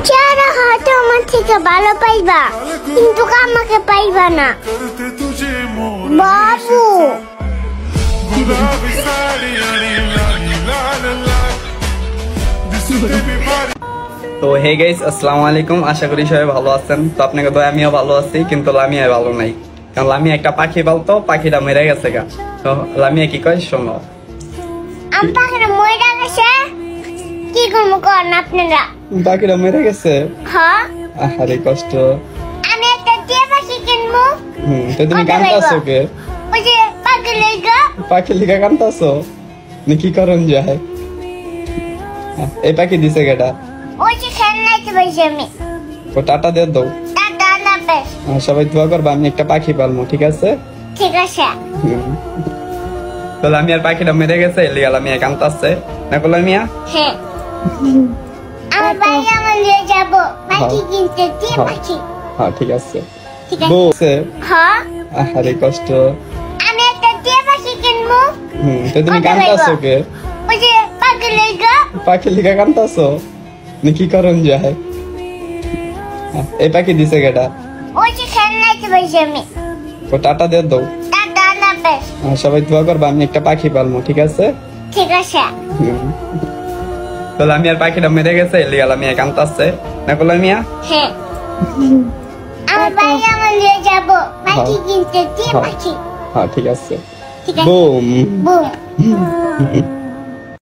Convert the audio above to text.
চেহারা হয়তো আমার থেকে ভালো পাইবা, কিন্তু আমাকে পাইবা না বাবু। তো হে গাইস, আসসালামু আলাইকুম। আশা করি সবাই ভালো আছেন। তো আপনাকে তো আমিও ভালো আছি, কিন্তু লামিয়া ভালো নাই। কারণ লামিয়া একটা পাখি পালতো, পাখিটা মরে গেছে গা। তো লামিয়া কি কয় শোনো। আমার পাখিটা মরে গেছে, কি করবো কোন আপনারা? পাখিটা মরে গেছে? হ্যাঁ। আরে কষ্ট। আমি একটা টিয়া পাখি কিনবো। তো তুমি কাঁদতাছো কে? ওই যে পাখি লেগা। পাখি লিগা কাঁদতাছো? নি কি করন যায়? এই পাখি দিছে কেটা? ওই যে খেলনাইতে বসে আমি। ও টাটা দিয়ে দাও। টাটা না বেশ। সবাই দোয়া করবা, আমি একটা পাখি পালবো, ঠিক আছে? ঠিক আছে। তো লামিয়ার পাখিটা মেরে গেছে, লিগা লামিয়া কাঁদতাছে না কো লামিয়া? হ্যাঁ। আমার বাইরে আমার নিয়ে যাবো পাখি কিনতে, টিয়া পাখি। হ্যাঁ ঠিক আছে। ঠিক আছে। বলছে হ্যাঁ। আরে কষ্ট। আমি একটা টিয়া পাখি কিনবো। তো তুমি কাঁদতাছো কে? ওই যে পাখি লেগা। পাখি লিগা কাঁদতাছো? নি কি করন যায়? এই পাখি দিছে কেটা? ওই যে খেলনাইতে বসে আমি। ও টাটা দিয়ে দাও। টাটা না বেশ। সবাই দোয়া করবা, আমি একটা পাখি পালবো, ঠিক আছে? ঠিক আছে। তো লামিয়ার পাখিটা মেরে গেছে, লিগা লামিয়া কাঁদতাছে না কো লামিয়া? হ্যাঁ। আমার বাইরে আমার নিয়ে যাবো পাখি কিনতে, টিয়া পাখি। হ্যাঁ ঠিক আছে। ঠিক আছে। Boom boom.